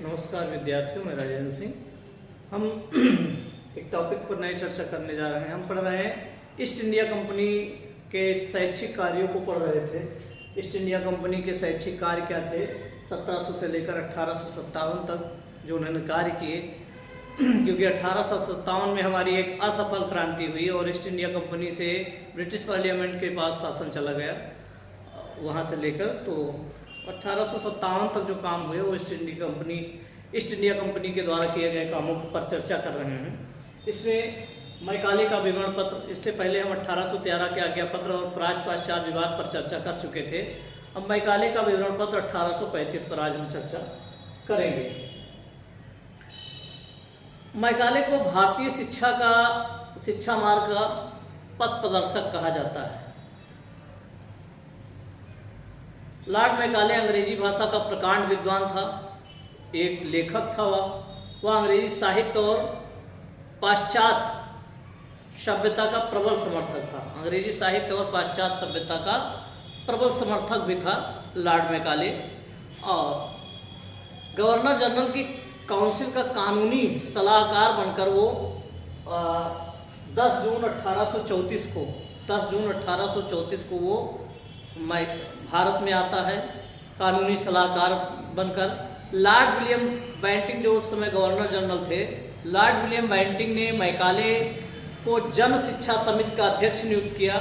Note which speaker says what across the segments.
Speaker 1: नमस्कार विद्यार्थियों, मैं राजेंद्र सिंह। हम एक टॉपिक पर नई चर्चा करने जा रहे हैं। हम पढ़ रहे हैं ईस्ट इंडिया कंपनी के शैक्षिक कार्यों को पढ़ रहे थे। ईस्ट इंडिया कंपनी के शैक्षिक कार्य क्या थे? 1700 से लेकर 1857 तक जो उन्होंने कार्य किए, क्योंकि 1857 में हमारी एक असफल क्रांति हुई और ईस्ट इंडिया कंपनी से ब्रिटिश पार्लियामेंट के पास शासन चला गया। वहाँ से लेकर तो 1857 तक जो काम हुए वो ईस्ट इंडिया कंपनी के द्वारा किए गए कामों पर चर्चा कर रहे हैं। इसमें मैकाले का विवरण पत्र, इससे पहले हम 1813 के आज्ञा पत्र और प्राच पाश्चात्य विवाद पर चर्चा कर चुके थे। अब मैकाले का विवरण पत्र 1835 पर आज हम चर्चा करेंगे। मैकाले को भारतीय शिक्षा मार्ग का पथ प्रदर्शक कहा जाता है। लॉर्ड मैकाले अंग्रेजी भाषा का प्रकांड विद्वान था, एक लेखक था। वह अंग्रेजी साहित्य और पाश्चात्य सभ्यता का प्रबल समर्थक था। अंग्रेजी साहित्य और पाश्चात्य सभ्यता का प्रबल समर्थक भी था लॉर्ड मैकाले। और गवर्नर जनरल की काउंसिल का कानूनी सलाहकार बनकर वो 10 जून 1834 को वो भारत में आता है कानूनी सलाहकार बनकर। लॉर्ड विलियम बेंटिंग जो उस समय गवर्नर जनरल थे, लॉर्ड विलियम बेंटिंग ने मैकाले को जन शिक्षा समिति का अध्यक्ष नियुक्त किया।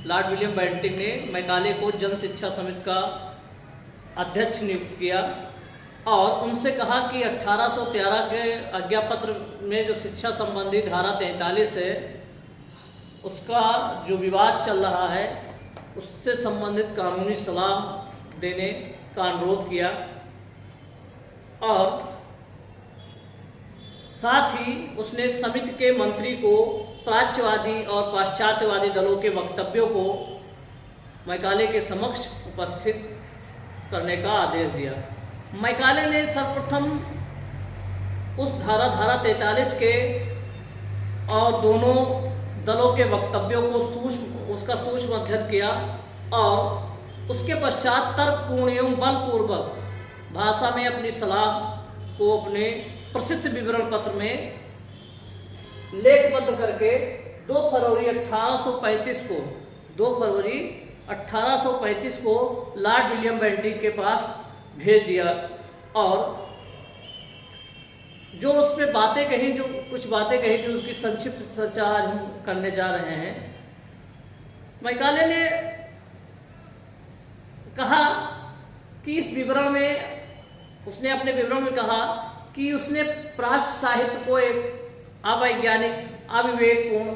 Speaker 1: लॉर्ड विलियम बेंटिंग ने मैकाले को जन शिक्षा समिति का अध्यक्ष नियुक्त किया और उनसे कहा कि 1813 के आज्ञा पत्र में जो शिक्षा संबंधी धारा 43 है, उसका जो विवाद चल रहा है उससे संबंधित कानूनी सलाह देने का अनुरोध किया। और साथ ही उसने समिति के मंत्री को प्राच्यवादी और पाश्चात्यवादी दलों के वक्तव्यों को मैकाले के समक्ष उपस्थित करने का आदेश दिया। मैकाले ने सर्वप्रथम उस धारा 43 के और दोनों दलों के वक्तव्यों को सूक्ष्म अध्ययन किया और उसके पश्चात तर्कपूर्ण एवं बलपूर्वक भाषा में अपनी सलाह को अपने प्रसिद्ध विवरण पत्र में लेखबद्ध करके 2 फरवरी 1835 को लॉर्ड विलियम बेंटिंग के पास भेज दिया। और जो उसमें कुछ बातें कही जो उसकी संक्षिप्त चर्चा आज हम करने जा रहे हैं। मैकाले ने कहा कि इस विवरण में उसने अपने विवरण में कहा कि उसने प्राच्य साहित्य को एक अवैज्ञानिक, अविवेकपूर्ण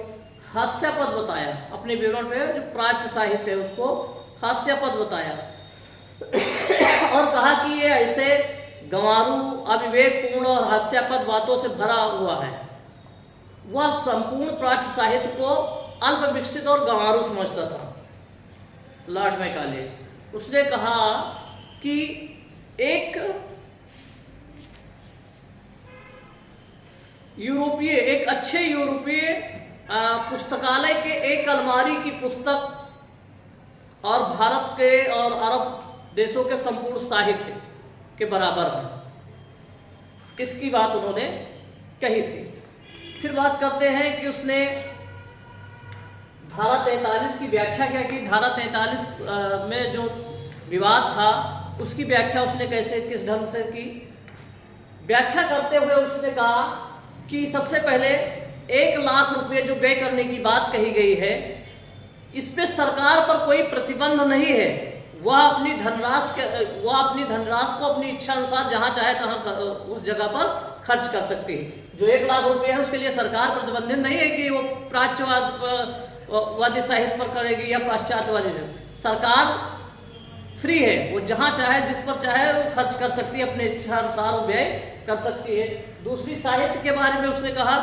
Speaker 1: हास्यास्पद बताया। अपने विवरण में जो प्राच्य साहित्य है उसको हास्यास्पद बताया और कहा कि ये ऐसे गंवारू, अविवेकपूर्ण और हास्यास्पद बातों से भरा हुआ है। वह संपूर्ण प्राच्य साहित्य को अल्प विकसित और गंवारू समझता था लॉर्ड मैकाले। उसने कहा कि एक अच्छे यूरोपीय पुस्तकालय के एक अलमारी की पुस्तक और भारत के और अरब देशों के संपूर्ण साहित्य के बराबर है। इसकी बात उन्होंने कही थी। फिर बात करते हैं कि उसने धारा 43 की व्याख्या क्या की। धारा 43 में जो विवाद था उसकी व्याख्या उसने किस ढंग से की। व्याख्या करते हुए उसने कहा कि सबसे पहले 1 लाख रुपए जो व्यय करने की बात कही गई है, इस पे सरकार पर कोई प्रतिबंध नहीं है। वह अपनी धनराशि को अपनी इच्छा अनुसार जहां चाहे तहां उस जगह पर खर्च कर सकती है। जो 1 लाख रुपए है उसके लिए सरकार प्रतिबंधित नहीं है कि वो प्राच्यवादी साहित्य पर करेगी या पाश्चात्यवादी। सरकार फ्री है, वो जहां चाहे जिस पर चाहे वो खर्च कर सकती है, अपने इच्छा अनुसार व्यय कर सकती है। दूसरी, साहित्य के बारे में उसने कहा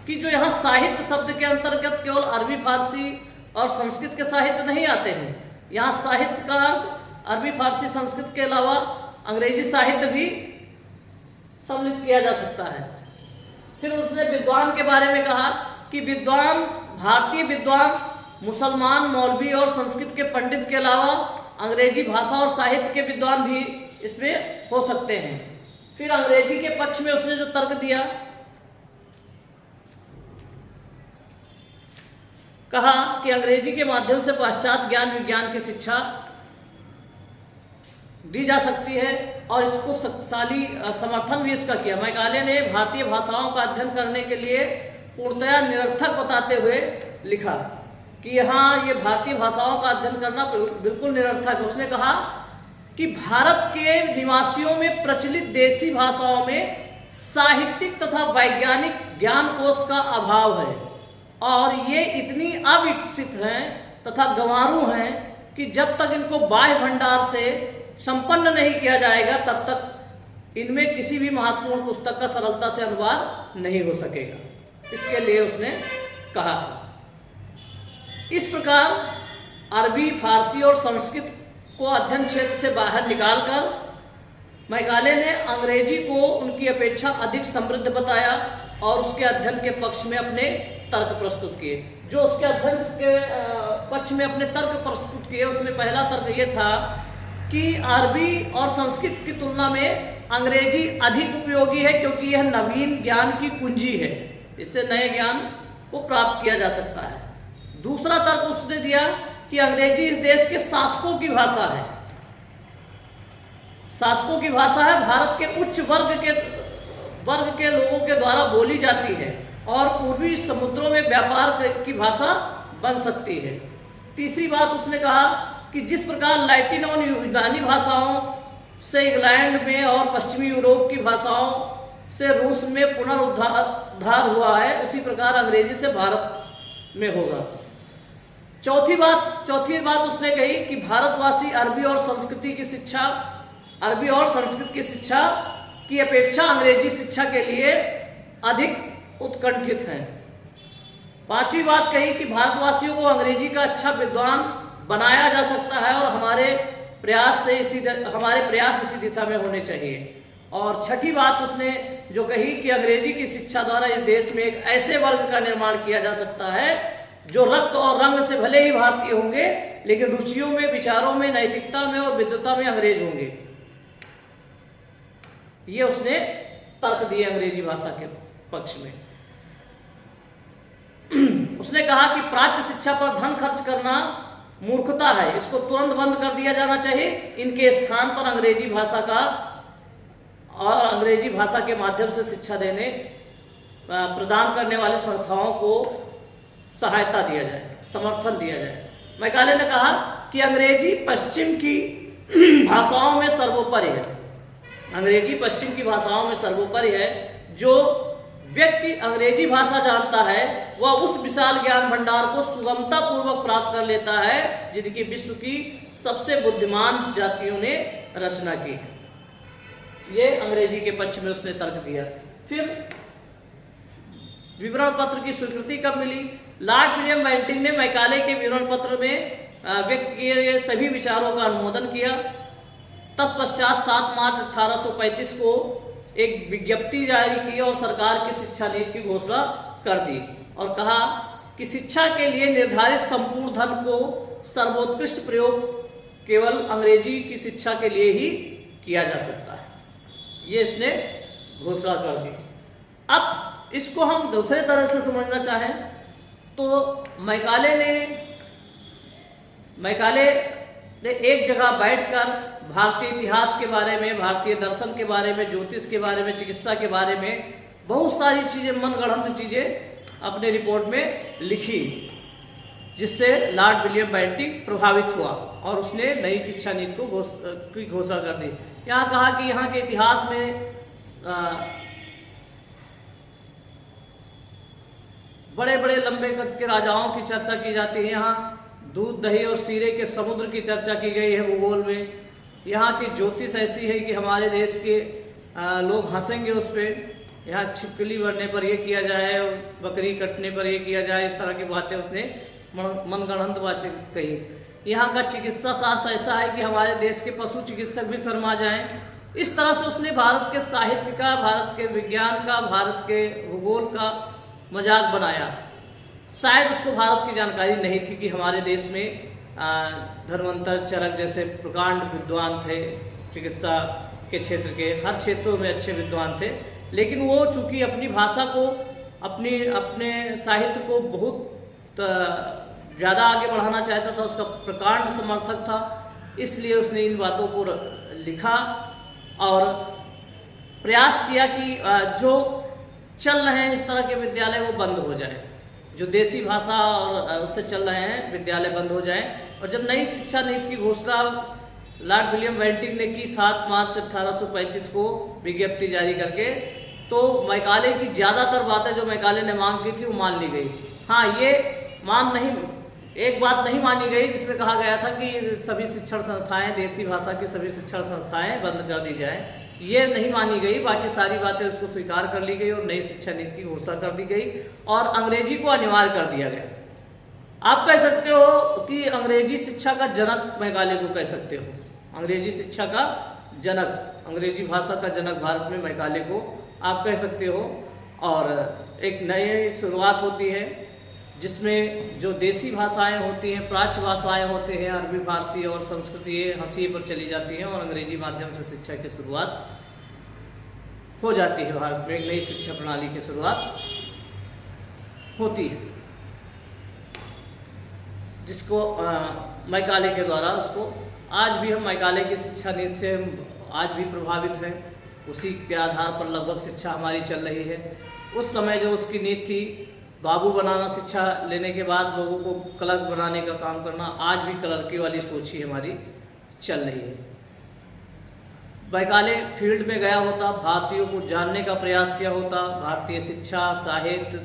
Speaker 1: कि जो यहाँ साहित्य शब्द के अंतर्गत केवल अरबी, फारसी और संस्कृत के साहित्य नहीं आते हैं। यहाँ साहित्य का अरबी, फारसी, संस्कृत के अलावा अंग्रेजी साहित्य भी सम्मिलित किया जा सकता है। फिर उसने विद्वान के बारे में कहा कि भारतीय विद्वान, मुसलमान, मौलवी और संस्कृत के पंडित के अलावा अंग्रेजी भाषा और साहित्य के विद्वान भी इसमें हो सकते हैं। फिर अंग्रेजी के पक्ष में उसने जो तर्क दिया, कहा कि अंग्रेजी के माध्यम से पाश्चात्य ज्ञान विज्ञान की शिक्षा दी जा सकती है और इसको शक्तिशाली समर्थन भी इसका किया। मैकाले ने भारतीय भाषाओं का अध्ययन करने के लिए पूर्णतया निरर्थक बताते हुए लिखा कि यहाँ ये भारतीय भाषाओं का अध्ययन करना बिल्कुल निरर्थक है। उसने कहा कि भारत के निवासियों में प्रचलित देशी भाषाओं में साहित्यिक तथा वैज्ञानिक ज्ञान कोश का अभाव है और ये इतनी अविकसित हैं तथा गंवारू हैं कि जब तक इनको बाह्य भंडार से संपन्न नहीं किया जाएगा तब तक इनमें किसी भी महत्वपूर्ण पुस्तक का सरलता से अनुवाद नहीं हो सकेगा। इसके लिए उसने कहा था। इस प्रकार अरबी, फारसी और संस्कृत को अध्ययन क्षेत्र से बाहर निकालकर मैकाले ने अंग्रेजी को उनकी अपेक्षा अधिक समृद्ध बताया और उसके अध्ययन के पक्ष में अपने तर्क प्रस्तुत किए। जो उसके अध्ययन के पक्ष में अपने तर्क प्रस्तुत किए, उसमें पहला तर्क ये था कि अरबी और संस्कृत की तुलना में अंग्रेजी अधिक उपयोगी है क्योंकि यह नवीन ज्ञान की कुंजी है, इससे नए ज्ञान को प्राप्त किया जा सकता है। दूसरा तर्क उसने दिया कि अंग्रेजी इस देश के शासकों की भाषा है, शासकों की भाषा है, भारत के उच्च वर्ग के लोगों के द्वारा बोली जाती है और पूर्वी समुद्रों में व्यापार की भाषा बन सकती है। तीसरी बात उसने कहा कि जिस प्रकार लैटिन और यूनानी भाषाओं से इंग्लैंड में और पश्चिमी यूरोप की भाषाओं से रूस में पुनरुद्धार हुआ है, उसी प्रकार अंग्रेजी से भारत में होगा। चौथी बात उसने कही कि भारतवासी अरबी और संस्कृत की शिक्षा की अपेक्षा अंग्रेजी शिक्षा के लिए अधिक उत्कंठित हैं। पांचवी बात कही कि भारतवासियों को अंग्रेजी का अच्छा विद्वान बनाया जा सकता है और हमारे प्रयास इसी दिशा में होने चाहिए। और छठी बात उसने जो कही कि अंग्रेजी की शिक्षा द्वारा इस देश में एक ऐसे वर्ग का निर्माण किया जा सकता है जो रक्त और रंग से भले ही भारतीय होंगे लेकिन रुचियों में, विचारों में, नैतिकता में और विद्वता में अंग्रेज होंगे। ये उसने तर्क दिए अंग्रेजी भाषा के पक्ष में। उसने कहा कि प्राच्य शिक्षा पर धन खर्च करना मूर्खता है, इसको तुरंत बंद कर दिया जाना चाहिए। इनके स्थान पर अंग्रेजी भाषा के माध्यम से शिक्षा प्रदान करने वाले संस्थाओं को सहायता दिया जाए, समर्थन दिया जाए। मैकाले ने कहा कि अंग्रेजी पश्चिम की भाषाओं में सर्वोपरि है, अंग्रेजी पश्चिम की भाषाओं में सर्वोपरि है। जो व्यक्ति अंग्रेजी भाषा जानता है वह उस विशाल ज्ञान भंडार को सुगमता पूर्वक प्राप्त कर लेता है जिनकी विश्व की सबसे बुद्धिमान जातियों ने रचना की है। ये अंग्रेजी के पक्ष में उसने तर्क दिया। फिर विवरण पत्र की स्वीकृति कब मिली? लॉर्ड विलियम बेंटिंक ने मैकाले के विवरण पत्र में व्यक्त किए गए सभी विचारों का अनुमोदन किया। तत्पश्चात 7 मार्च 1835 को एक विज्ञप्ति जारी की और सरकार की शिक्षा नीति की घोषणा कर दी और कहा कि शिक्षा के लिए निर्धारित संपूर्ण धन को सर्वोत्कृष्ट प्रयोग केवल अंग्रेजी की शिक्षा के लिए ही किया जा सकता है। ये इसने घोषणा कर दी। अब इसको हम दूसरे तरह से समझना चाहें तो मैकाले ने एक जगह बैठकर भारतीय इतिहास के बारे में, भारतीय दर्शन के बारे में, ज्योतिष के बारे में, चिकित्सा के बारे में बहुत सारी चीज़ें, मनगढ़ंत चीज़ें अपने रिपोर्ट में लिखी, जिससे लॉर्ड विलियम बेंटिंक प्रभावित हुआ और उसने नई शिक्षा नीति की घोषणा कर दी। यहाँ कहा कि यहाँ के इतिहास में बड़े बड़े लंबे कद के राजाओं की चर्चा की जाती है, यहाँ दूध, दही और शीरे के समुद्र की चर्चा की गई है भूगोल में। यहाँ की ज्योतिष ऐसी है कि हमारे देश के लोग हंसेंगे उस पर। यहाँ छिपकली भरने पर यह किया जाए और बकरी कटने पर यह किया जाए, इस तरह की बातें उसने मनगढ़ंत बातें कही। यहाँ का चिकित्सा शास्त्र ऐसा है कि हमारे देश के पशु चिकित्सक भी शर्मा जाएं। इस तरह से उसने भारत के साहित्य का, भारत के विज्ञान का, भारत के भूगोल का मजाक बनाया। शायद उसको भारत की जानकारी नहीं थी कि हमारे देश में धर्मांतर, चरक जैसे प्रकांड विद्वान थे, चिकित्सा के क्षेत्र के, हर क्षेत्रों में अच्छे विद्वान थे, लेकिन वो चूंकि अपनी भाषा को, अपने साहित्य को बहुत ज़्यादा आगे बढ़ाना चाहता था, उसका प्रकांड समर्थक था, इसलिए उसने इन बातों को लिखा और प्रयास किया कि जो चल रहे हैं इस तरह के विद्यालय वो बंद हो जाए, जो देसी भाषा और उससे चल रहे हैं विद्यालय बंद हो जाए। और जब नई शिक्षा नीति की घोषणा लॉर्ड विलियम बेंटिंक ने की 7 मार्च 1835 को विज्ञप्ति जारी करके, तो मैकाले की ज़्यादातर बातें जो मैकाले ने मांग की थी वो मान ली गई। हाँ, ये एक बात नहीं मानी गई जिसमें कहा गया था कि सभी शिक्षण संस्थाएं, देसी भाषा की सभी शिक्षण संस्थाएं बंद कर दी जाए, ये नहीं मानी गई। बाकी सारी बातें उसको स्वीकार कर ली गई और नई शिक्षा नीति की घोषणा कर दी गई और अंग्रेजी को अनिवार्य कर दिया गया। आप कह सकते हो कि अंग्रेजी शिक्षा का जनक मैकाले को कह सकते हो, अंग्रेजी शिक्षा का जनक, अंग्रेजी भाषा का जनक भारत में मैकाले को आप कह सकते हो। और एक नई शुरुआत होती है जिसमें जो देसी भाषाएं होती हैं, प्राच्य भाषाएं होते हैं, अरबी, फारसी और संस्कृत, ये हंसी पर चली जाती हैं और अंग्रेजी माध्यम से शिक्षा की शुरुआत हो जाती है। भारत में एक नई शिक्षा प्रणाली की शुरुआत होती है, जिसको मैकाले के द्वारा, उसको आज भी हम मैकाले की शिक्षा नीति से आज भी प्रभावित हैं, उसी के आधार पर लगभग शिक्षा हमारी चल रही है। उस समय जो उसकी नीति थी, बाबू बनाना, शिक्षा लेने के बाद लोगों को क्लर्क बनाने का काम करना, आज भी क्लर्की वाली सोच ही हमारी चल रही है। मैकाले फील्ड में गया होता, भारतीयों को जानने का प्रयास किया होता, भारतीय शिक्षा साहित्य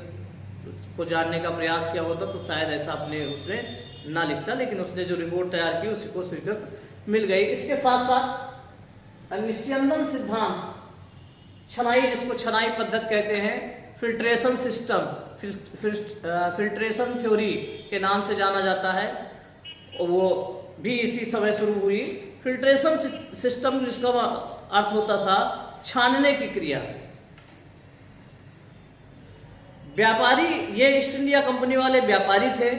Speaker 1: को जानने का प्रयास किया होता, तो शायद ऐसा अपने उसने ना लिखता, लेकिन उसने जो रिपोर्ट तैयार की उसी को स्वीकृत मिल गई। इसके साथ साथ निस्यंदन सिद्धांत, छनाई, जिसको छनाई पद्धति कहते हैं, फिल्ट्रेशन सिस्टम, फिल्ट्रेशन थ्योरी के नाम से जाना जाता है, वो भी इसी समय शुरू हुई। फिल्ट्रेशन सिस्टम जिसका अर्थ होता था छानने की क्रिया। व्यापारी, ये ईस्ट इंडिया कंपनी वाले व्यापारी थे,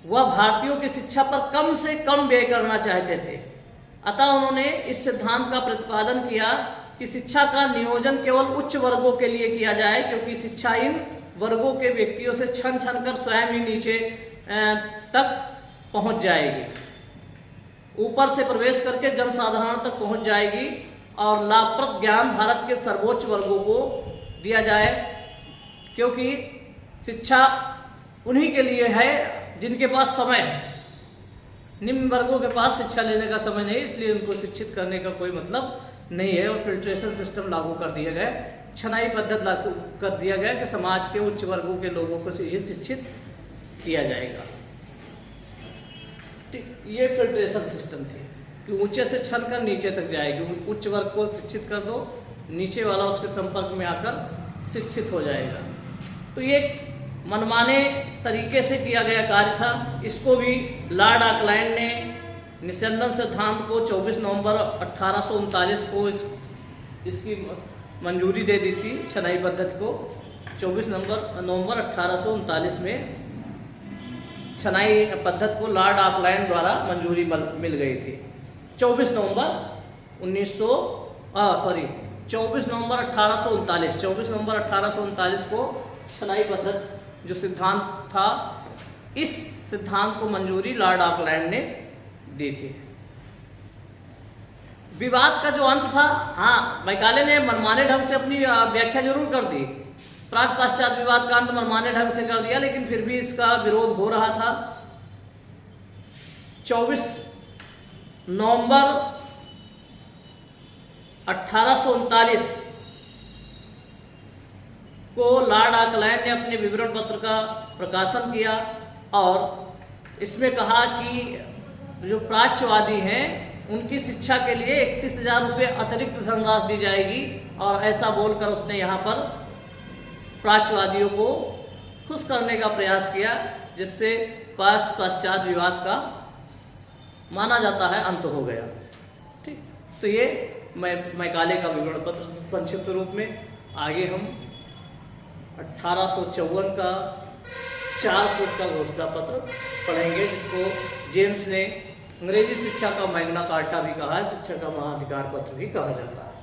Speaker 1: वह भारतीयों की शिक्षा पर कम से कम व्यय करना चाहते थे। अतः उन्होंने इस सिद्धांत का प्रतिपादन किया कि शिक्षा का नियोजन केवल उच्च वर्गों के लिए किया जाए, क्योंकि शिक्षा इन वर्गों के व्यक्तियों से छन कर स्वयं ही नीचे तक पहुंच जाएगी, ऊपर से प्रवेश करके जनसाधारण तक पहुंच जाएगी और लाभप्रद ज्ञान भारत के सर्वोच्च वर्गों को दिया जाए, क्योंकि शिक्षा उन्हीं के लिए है जिनके पास समय है। निम्न वर्गों के पास शिक्षा लेने का समय नहीं, इसलिए उनको शिक्षित करने का कोई मतलब नहीं है। और फिल्ट्रेशन सिस्टम लागू कर दिया गया, छनाई पद्धति लागू कर दिया गया कि समाज के उच्च वर्गों के लोगों को ही शिक्षित किया जाएगा। ठीक, ये फिल्ट्रेशन सिस्टम थी कि ऊंचे से छन कर नीचे तक जाएगी, उच्च वर्ग को शिक्षित कर दो, नीचे वाला उसके संपर्क में आकर शिक्षित हो जाएगा। तो ये मनमाने तरीके से किया गया कार्य था। इसको भी लॉर्ड ऑकलैंड ने निस्यंदन सिद्धांत को 24 नवंबर 1839 को इसकी मंजूरी दे दी थी। छनाई पद्धति को 24 नवंबर 1839 में छनाई पद्धति को लॉर्ड ऑकलैंड द्वारा मंजूरी मिल गई थी। 24 नवंबर 1839 को छनाई पद्धति जो सिद्धांत था, इस सिद्धांत को मंजूरी लॉर्ड ऑकलैंड ने दी थी। विवाद का जो अंत था, हाँ, मैकाले ने मनमाने ढंग से अपनी व्याख्या जरूर कर दी, प्राक पाश्चात्य विवाद का अंत मनमाने ढंग से कर दिया, लेकिन फिर भी इसका विरोध हो रहा था। 24 नवंबर 1839 को लॉर्ड ऑकलैंड ने अपने विवरण पत्र का प्रकाशन किया और इसमें कहा कि जो प्राच्यवादी हैं उनकी शिक्षा के लिए 31,000 रुपये अतिरिक्त धनराशि दी जाएगी, और ऐसा बोलकर उसने यहाँ पर प्राच्यवादियों को खुश करने का प्रयास किया, जिससे पाश्चात्य विवाद का माना जाता है अंत हो गया। ठीक, तो ये मैकाले का विवरण पत्र संक्षिप्त रूप में। आगे हम 1854 का 4 सूत्र का घोषणा पत्र पढ़ेंगे, जिसको जेम्स ने अंग्रेजी शिक्षा का मैग्ना कार्टा भी कहा है, शिक्षा का महाधिकार पत्र भी कहा जाता है।